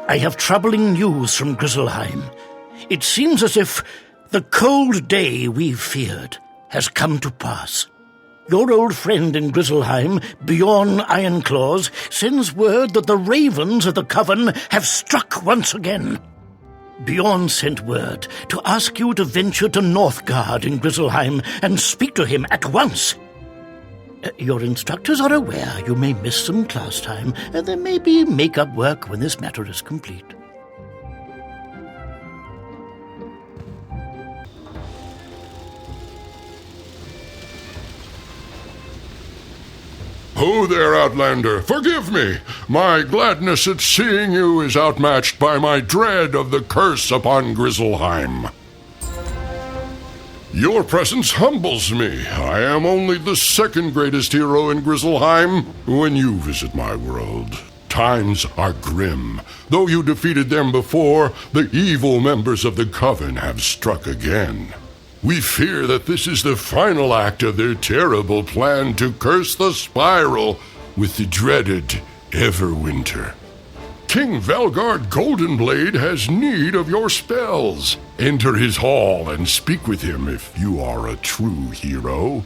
I have troubling news from Griselheim. It seems as if the cold day we feared has come to pass. Your old friend in Griselheim, Bjorn Ironclaws, sends word that the ravens of the Coven have struck once again. Bjorn sent word to ask you to venture to Northgard in Griselheim and speak to him at once. Your instructors are aware you may miss some class time, and there may be make-up work when this matter is complete. Oh there, Outlander, forgive me. My gladness at seeing you is outmatched by my dread of the curse upon Griselheim. Your presence humbles me. I am only the second greatest hero in Griselheim when you visit my world. Times are grim. Though you defeated them before, the evil members of the Coven have struck again. We fear that this is the final act of their terrible plan to curse the Spiral with the dreaded Everwinter. King Velgard Goldenblade has need of your spells. Enter his hall and speak with him if you are a true hero.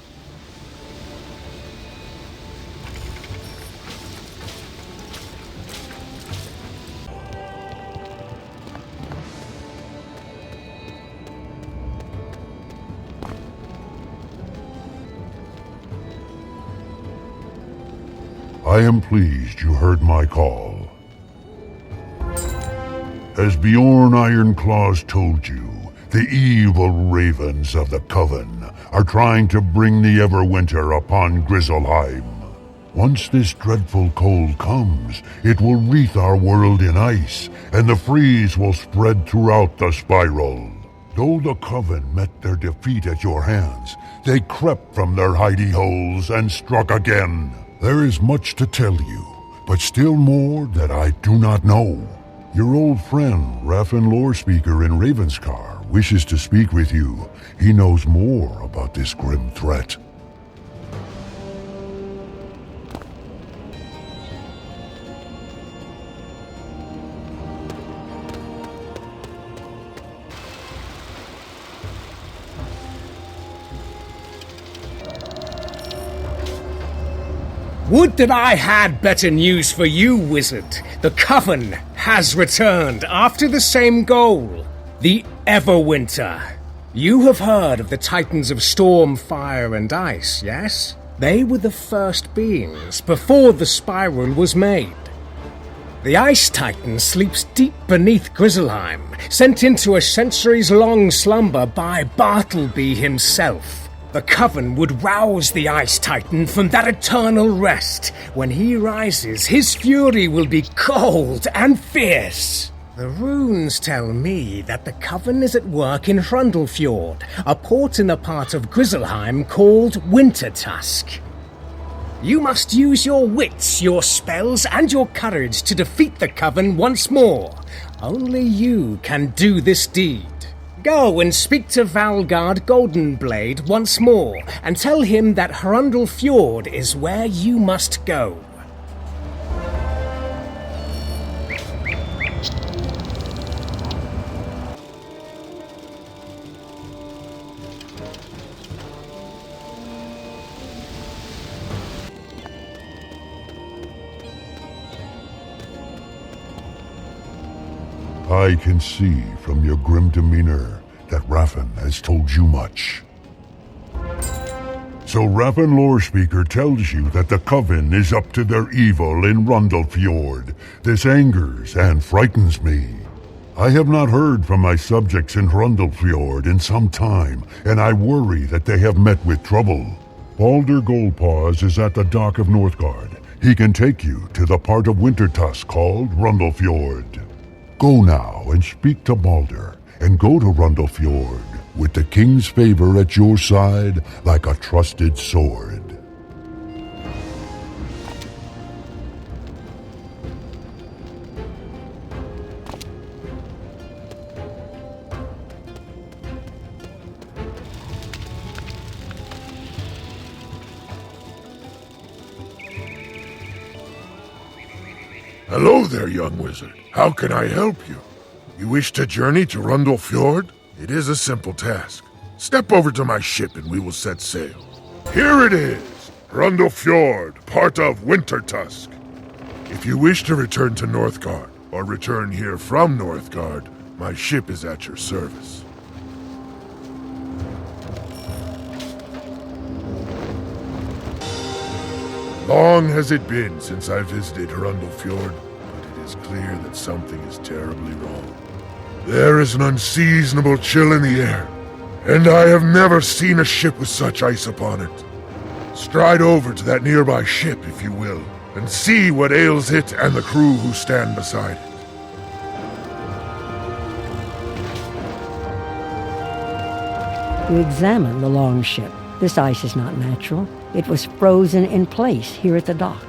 I am pleased you heard my call. As Bjorn Ironclaws told you, the evil ravens of the Coven are trying to bring the Everwinter upon Griselheim. Once this dreadful cold comes, it will wreath our world in ice, and the freeze will spread throughout the Spiral. Though the Coven met their defeat at your hands, they crept from their hidey holes and struck again. There is much to tell you, but still more that I do not know. Your old friend, Raffen Lorespeaker in Ravenscar, wishes to speak with you. He knows more about this grim threat. Would that I had better news for you, Wizard. The Coven has returned after the same goal, the Everwinter. You have heard of the Titans of Storm, Fire, and Ice, yes? They were the first beings before the Spiral was made. The Ice Titan sleeps deep beneath Griselheim, sent into a centuries-long slumber by Bartleby himself. The Coven would rouse the Ice Titan from that eternal rest. When he rises, his fury will be cold and fierce. The runes tell me that the Coven is at work in Hrundle Fjord, a port in a part of Griselheim called Wintertusk. You must use your wits, your spells, and your courage to defeat the Coven once more. Only you can do this deed. Go and speak to Velgard Goldenblade once more, and tell him that Hrundle Fjord is where you must go. I can see from your grim demeanor that Raffen has told you much. So Raffen Lorespeaker tells you that the Coven is up to their evil in Hrundle Fjord. This angers and frightens me. I have not heard from my subjects in Hrundle Fjord in some time, and I worry that they have met with trouble. Balder Goldpaws is at the dock of Northgard. He can take you to the part of Wintertusk called Hrundle Fjord. Go now and speak to Balder, and go to Hrundle Fjord with the king's favor at your side like a trusted sword. Hello there, young wizard. How can I help you? You wish to journey to Hrundle Fjord? It is a simple task. Step over to my ship and we will set sail. Here it is, Hrundle Fjord, part of Wintertusk. If you wish to return to Northgard, or return here from Northgard, my ship is at your service. Long has it been since I visited Hrundle Fjord, but it is clear that something is terribly wrong. There is an unseasonable chill in the air, and I have never seen a ship with such ice upon it. Stride over to that nearby ship, if you will, and see what ails it and the crew who stand beside it. You examine the longship. This ice is not natural. It was frozen in place here at the dock.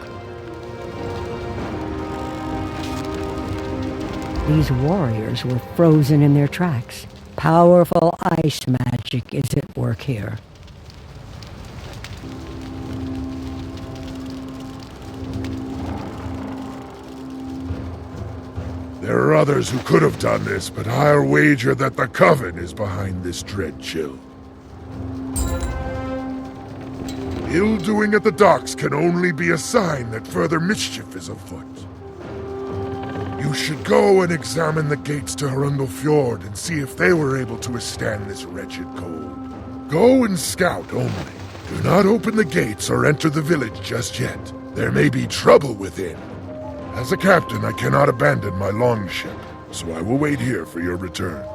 These warriors were frozen in their tracks. Powerful ice magic is at work here. There are others who could have done this, but I'll wager that the Coven is behind this dread chill. Ill-doing at the docks can only be a sign that further mischief is afoot. You should go and examine the gates to Hrundle Fjord and see if they were able to withstand this wretched cold. Go and scout only. Do not open the gates or enter the village just yet. There may be trouble within. As a captain, I cannot abandon my longship, so I will wait here for your return.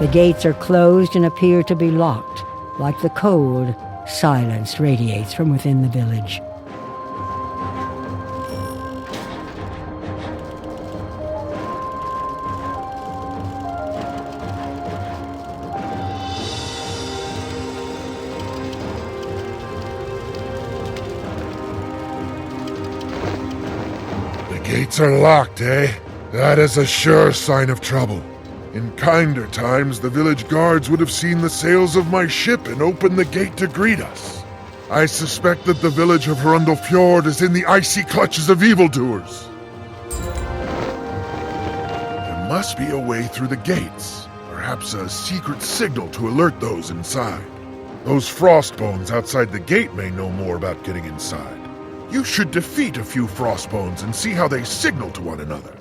The gates are closed and appear to be locked. Like the cold, silence radiates from within the village. The gates are locked, eh? That is a sure sign of trouble. In kinder times, the village guards would have seen the sails of my ship and opened the gate to greet us. I suspect that the village of Hrundle Fjord is in the icy clutches of evildoers. There must be a way through the gates. Perhaps a secret signal to alert those inside. Those frostbones outside the gate may know more about getting inside. You should defeat a few frostbones and see how they signal to one another.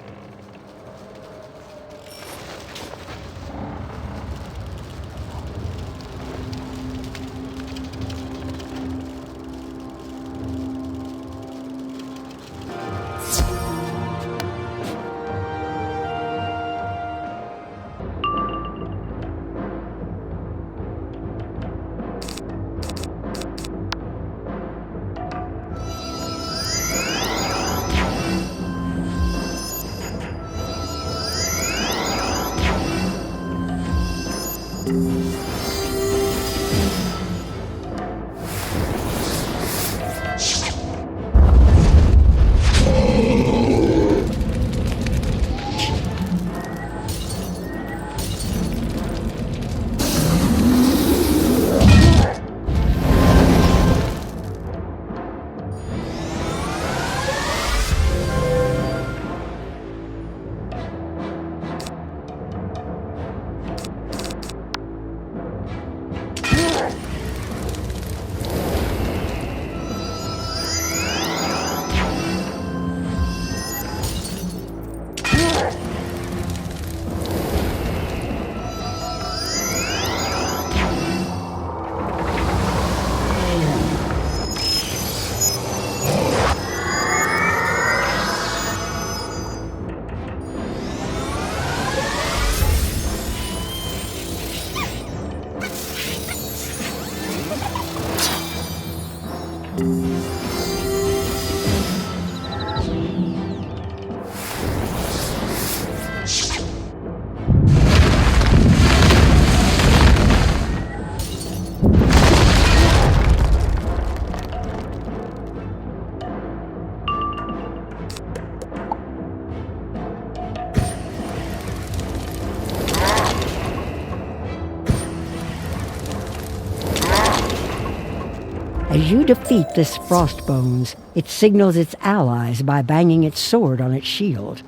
As you defeat this Frostbones, it signals its allies by banging its sword on its shield.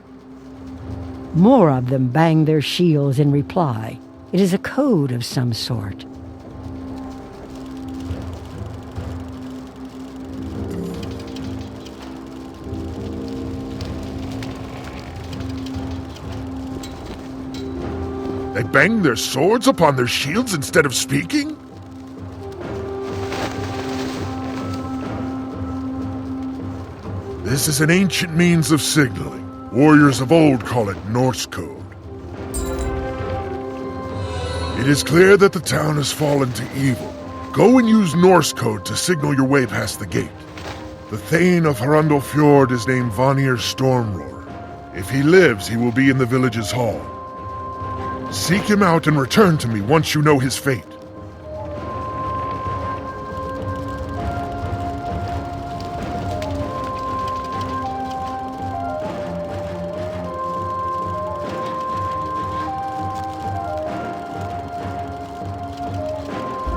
More of them bang their shields in reply. It is a code of some sort. They bang their swords upon their shields instead of speaking? This is an ancient means of signaling. Warriors of old call it Norse code. It is clear that the town has fallen to evil. Go and use Norse code to signal your way past the gate. The Thane of Hrundle Fjord is named Vanir Stormroar. If he lives, he will be in the village's hall. Seek him out and return to me once you know his fate.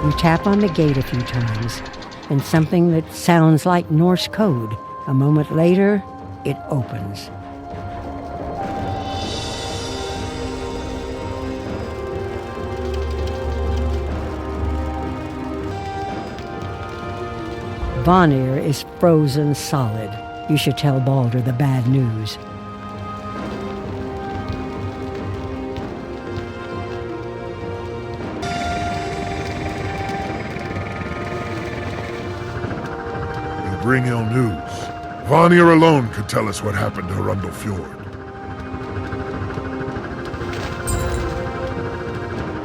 You tap on the gate a few times, and something that sounds like Norse code. A moment later, it opens. Vanir is frozen solid. You should tell Balder the bad news. You bring ill news. Vanir alone could tell us what happened to Hrundle Fjord.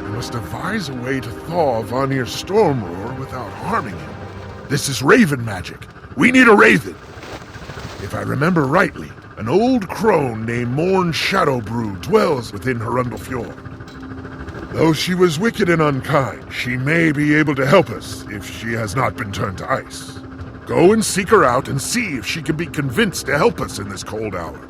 We must devise a way to thaw Vanir's Stormroar without harming him. This is raven magic. We need a raven. If I remember rightly, an old crone named Morn Shadowbrew dwells within Hrundle Fjord. Though she was wicked and unkind, she may be able to help us if she has not been turned to ice. Go and seek her out and see if she can be convinced to help us in this cold hour.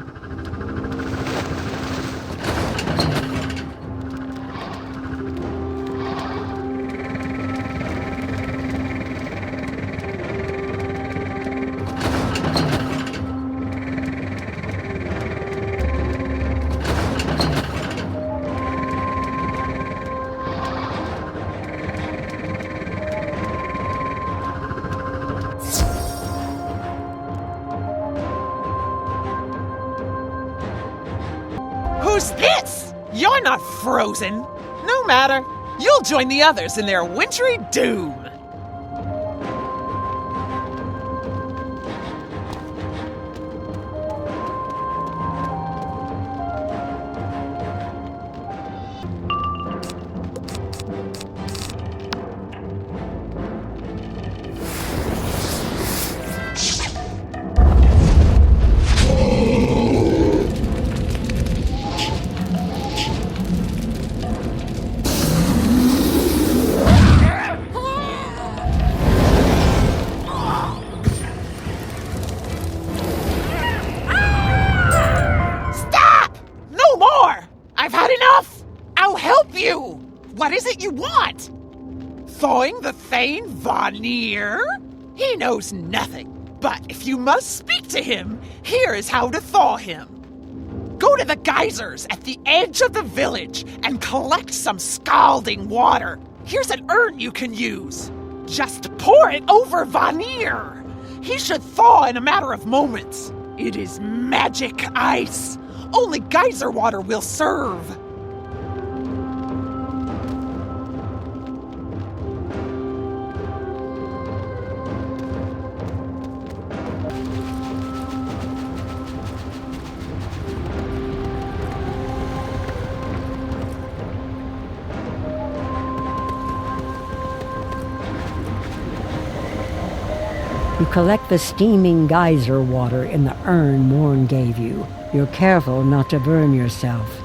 Who's this? You're not frozen. No matter. You'll join the others in their wintry doom. What is it you want? Thawing the Thane Vanir? He knows nothing. But if you must speak to him, here is how to thaw him. Go to the geysers at the edge of the village and collect some scalding water. Here's an urn you can use. Just pour it over Vanir. He should thaw in a matter of moments. It is magic ice. Only geyser water will serve. You collect the steaming geyser water in the urn Morn gave you. You're careful not to burn yourself.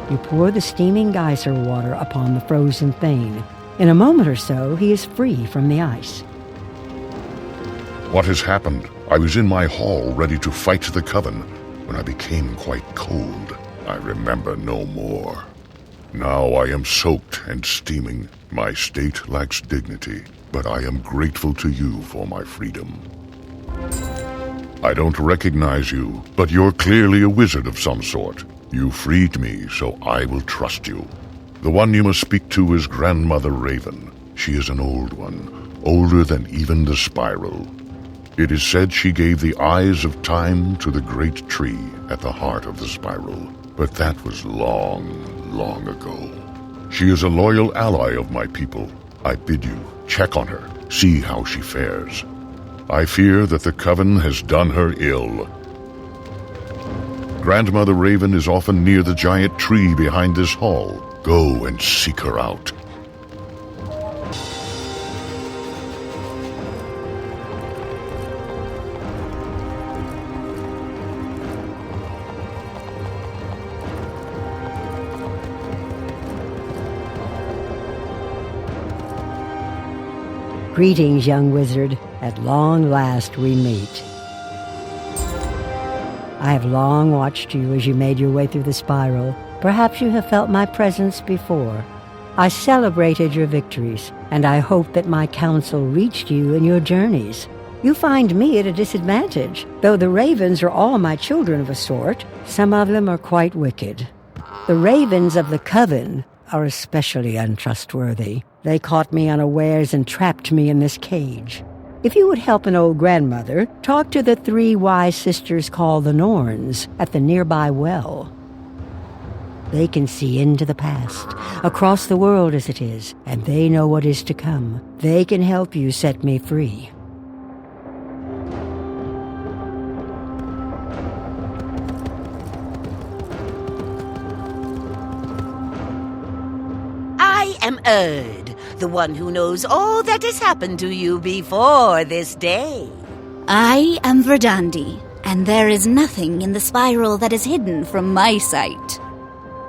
You pour the steaming geyser water upon the frozen Thane. In a moment or so, he is free from the ice. What has happened? I was in my hall ready to fight the Coven when I became quite cold. I remember no more. Now I am soaked and steaming. My state lacks dignity, but I am grateful to you for my freedom. I don't recognize you, but you're clearly a wizard of some sort. You freed me, so I will trust you. The one you must speak to is Grandmother Raven. She is an old one, older than even the spiral. It is said she gave the eyes of time to the great tree at the heart of the spiral, but that was long, long ago. She is a loyal ally of my people. I bid you check on her, see how she fares. I fear that the Coven has done her ill. Grandmother Raven is often near the giant tree behind this hall. Go and seek her out. Greetings, young wizard. At long last we meet. I have long watched you as you made your way through the spiral. Perhaps you have felt my presence before. I celebrated your victories, and I hope that my counsel reached you in your journeys. You find me at a disadvantage. Though the ravens are all my children of a sort, some of them are quite wicked. The ravens of the Coven are especially untrustworthy. They caught me unawares and trapped me in this cage. If you would help an old grandmother, talk to the 3 wise sisters called the Norns at the nearby well. They can see into the past, across the world as it is, and they know what is to come. They can help you set me free. I am Erd, the one who knows all that has happened to you before this day. I am Verdandi, and there is nothing in the spiral that is hidden from my sight.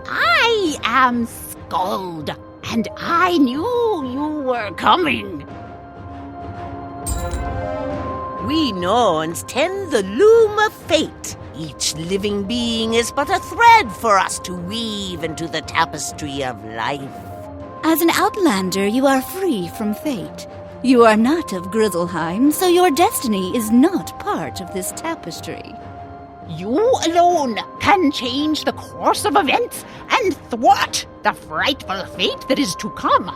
I am Skald, and I knew you were coming. We Norns tend the loom of fate. Each living being is but a thread for us to weave into the tapestry of life. As an outlander, you are free from fate. You are not of Griselheim, so your destiny is not part of this tapestry. You alone can change the course of events and thwart the frightful fate that is to come.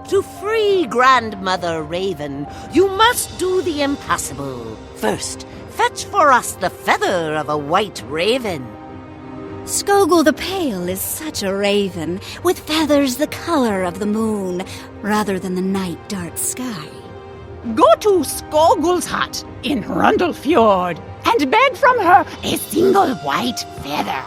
To free Grandmother Raven, you must do the impossible. First, fetch for us the feather of a white raven. Skogul the Pale is such a raven, with feathers the color of the moon, rather than the night dark sky. Go to Skogul's hut in Hrundle Fjord and beg from her a single white feather.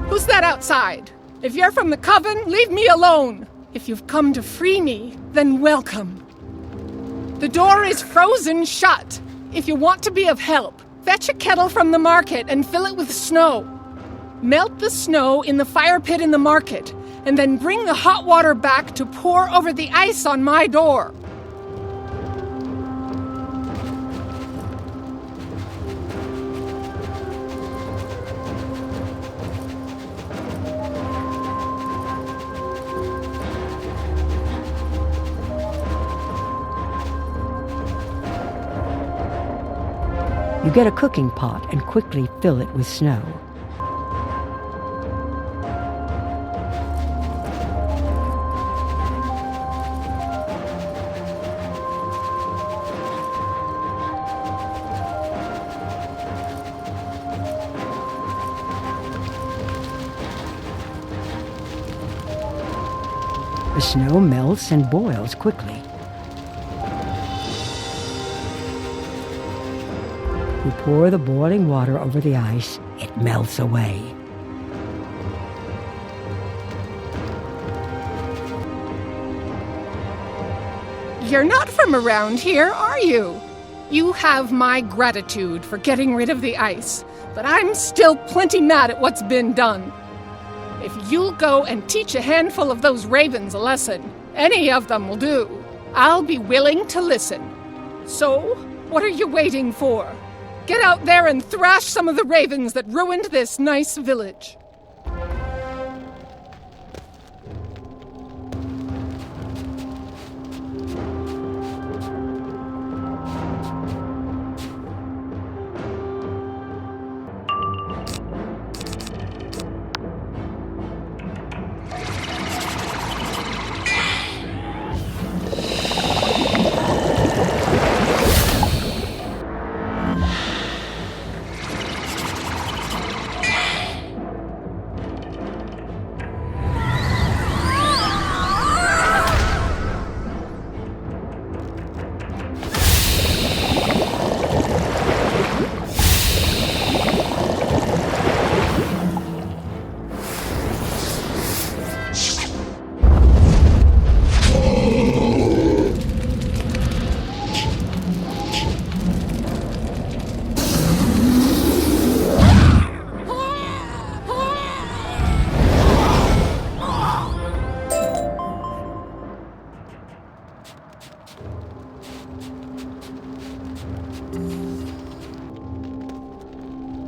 Who's that outside? If you're from the Coven, leave me alone. If you've come to free me, then welcome. The door is frozen shut. If you want to be of help, fetch a kettle from the market and fill it with snow. Melt the snow in the fire pit in the market, and then bring the hot water back to pour over the ice on my door. You get a cooking pot and quickly fill it with snow. The snow melts and boils quickly. You pour the boiling water over the ice. It melts away. You're not from around here, are you? You have my gratitude for getting rid of the ice, but I'm still plenty mad at what's been done. If you'll go and teach a handful of those ravens a lesson, any of them will do, I'll be willing to listen. So, what are you waiting for? Get out there and thrash some of the ravens that ruined this nice village.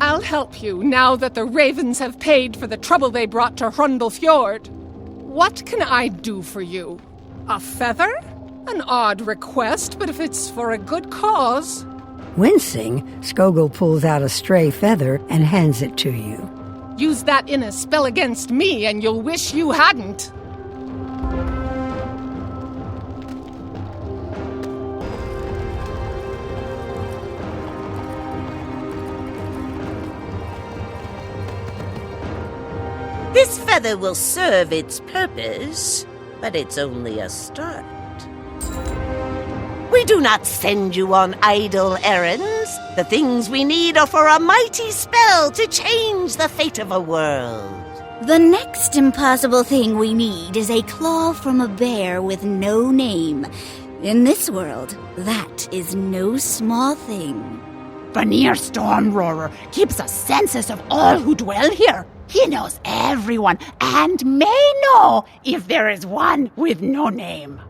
I'll help you now that the ravens have paid for the trouble they brought to Hrundle Fjord. What can I do for you? A feather? An odd request, but if it's for a good cause. Wincing, Skogul pulls out a stray feather and hands it to you. Use that in a spell against me, and you'll wish you hadn't. This feather will serve its purpose, but it's only a start. We do not send you on idle errands. The things we need are for a mighty spell to change the fate of a world. The next impossible thing we need is a claw from a bear with no name. In this world, that is no small thing. Vanir Stormroarer keeps a census of all who dwell here. He knows everyone and may know if there is one with no name.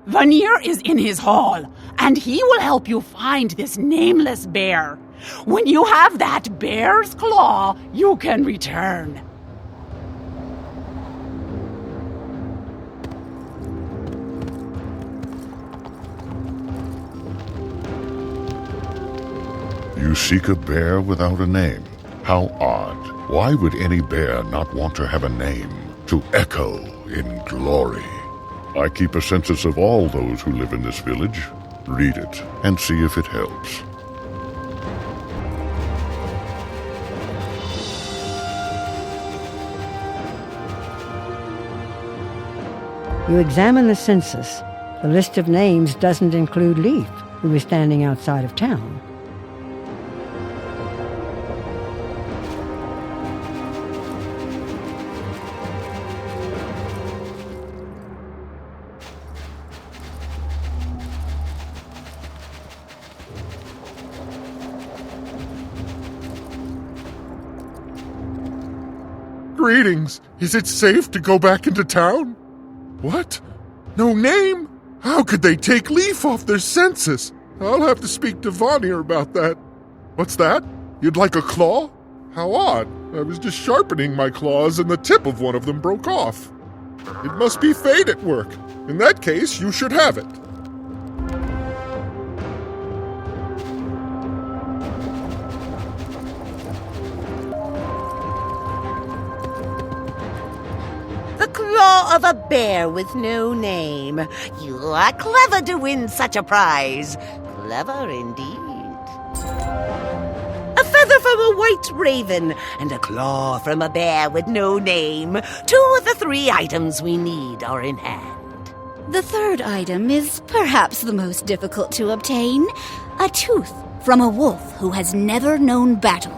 Vanir is in his hall, and he will help you find this nameless bear. When you have that bear's claw, you can return. You seek a bear without a name. How odd. Why would any bear not want to have a name, to echo in glory? I keep a census of all those who live in this village. Read it and see if it helps. You examine the census. The list of names doesn't include Leaf, who is standing outside of town. Greetings. Is it safe to go back into town? What? No name? How could they take Leaf off their census? I'll have to speak to Vanir about that. What's that? You'd like a claw? How odd. I was just sharpening my claws and the tip of one of them broke off. It must be fate at work. In that case, you should have it. Claw of a bear with no name. You are clever to win such a prize. Clever indeed. A feather from a white raven and a claw from a bear with no name. 2 of the 3 items we need are in hand. The third item is perhaps the most difficult to obtain. A tooth from a wolf who has never known battle.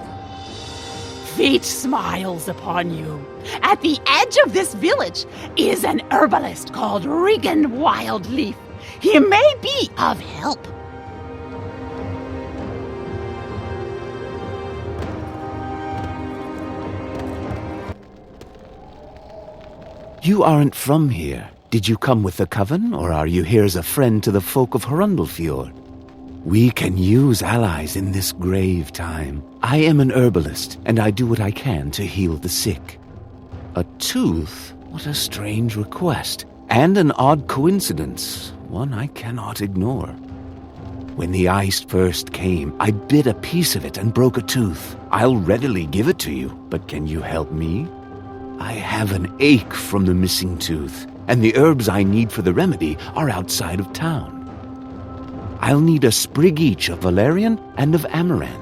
Fate smiles upon you. At the edge of this village is an herbalist called Regan Wildleaf. He may be of help. You aren't from here. Did you come with the Coven, or are you here as a friend to the folk of Hrundle Fjord? We can use allies in this grave time. I am an herbalist, and I do what I can to heal the sick. A tooth? What a strange request, and an odd coincidence, one I cannot ignore. When the ice first came, I bit a piece of it and broke a tooth. I'll readily give it to you, but can you help me? I have an ache from the missing tooth, and the herbs I need for the remedy are outside of town. I'll need a sprig each of valerian and of amaranth.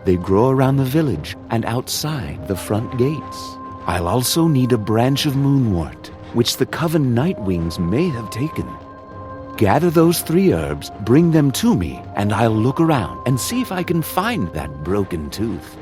They grow around the village and outside the front gates. I'll also need a branch of moonwort, which the Coven Nightwings may have taken. Gather those 3 herbs, bring them to me, and I'll look around and see if I can find that broken tooth.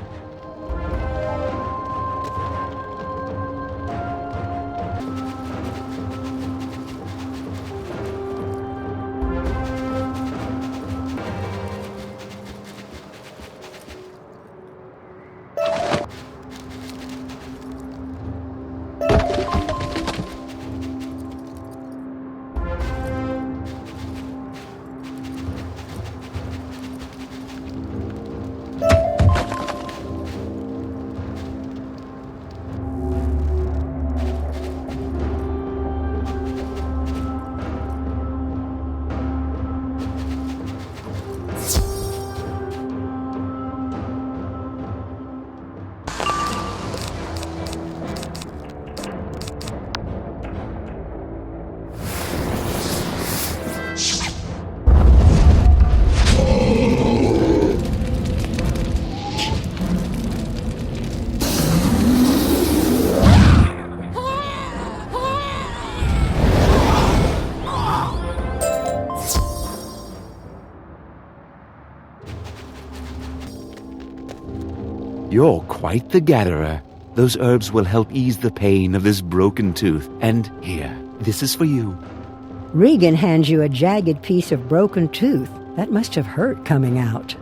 You're quite the gatherer. Those herbs will help ease the pain of this broken tooth. And here, this is for you. Regan hands you a jagged piece of broken tooth. That must have hurt coming out.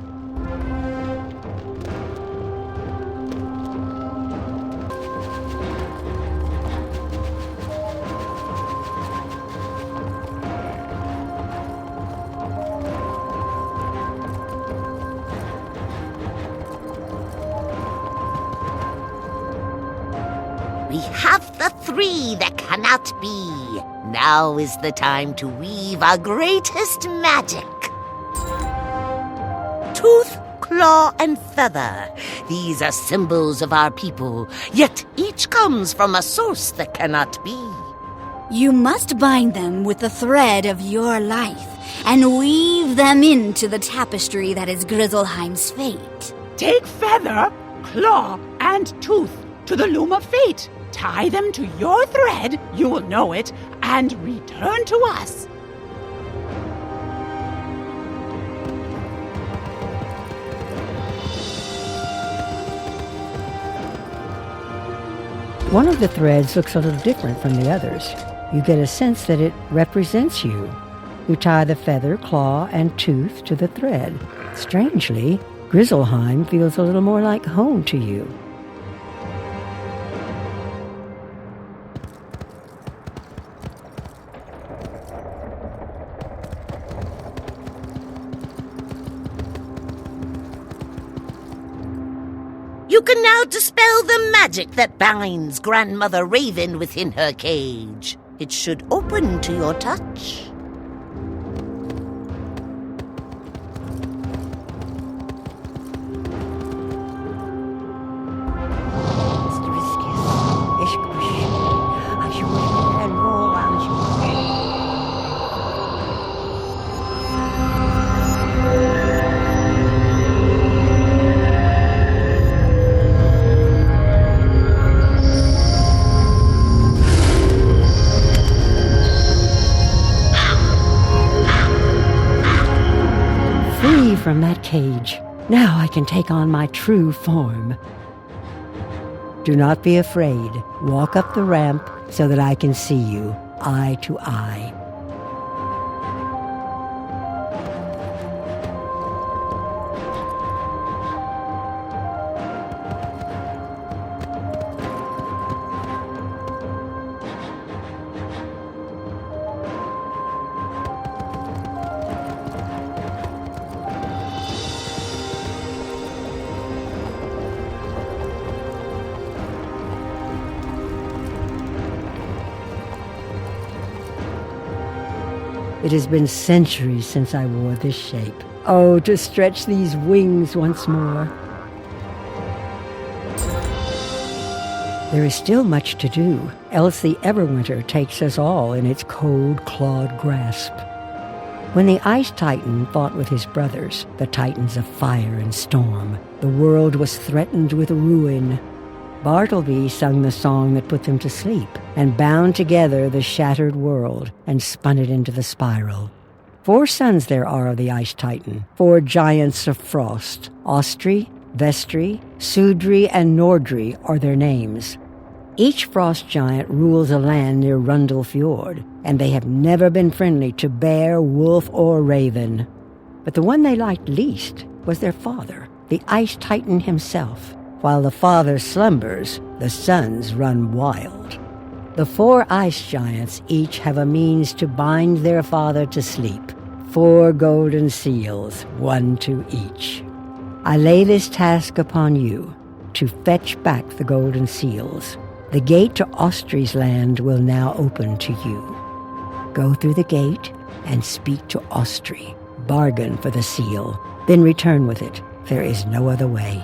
We have the 3 that cannot be. Now is the time to weave our greatest magic. Tooth, claw, and feather. These are symbols of our people, yet each comes from a source that cannot be. You must bind them with the thread of your life and weave them into the tapestry that is Griselheim's fate. Take feather, claw, and tooth to the loom of fate. Tie them to your thread, you will know it, and return to us. One of the threads looks a little different from the others. You get a sense that it represents you. You tie the feather, claw, and tooth to the thread. Strangely, Griselheim feels a little more like home to you. You can now dispel the magic that binds Grandmother Raven within her cage. It should open to your touch. From that cage, Now I can take on my true form. Do not be afraid. Walk up the ramp so that I can see you, eye to eye. It has been centuries since I wore this shape. Oh, to stretch these wings once more. There is still much to do, else the Everwinter takes us all in its cold-clawed grasp. When the Ice Titan fought with his brothers, the Titans of Fire and Storm, the world was threatened with ruin. Bartleby sung the song that put them to sleep and bound together the shattered world and spun it into the spiral. 4 sons there are of the Ice Titan, 4 giants of frost. Austri, Vestri, Sudri, and Nordri are their names. Each frost giant rules a land near Hrundle Fjord, and they have never been friendly to bear, wolf, or raven. But the one they liked least was their father, the Ice Titan himself. While the father slumbers, the sons run wild. The 4 ice giants each have a means to bind their father to sleep. 4 golden seals, 1 to each. I lay this task upon you, to fetch back the golden seals. The gate to Austri's land will now open to you. Go through the gate and speak to Austri. Bargain for the seal, then return with it. There is no other way.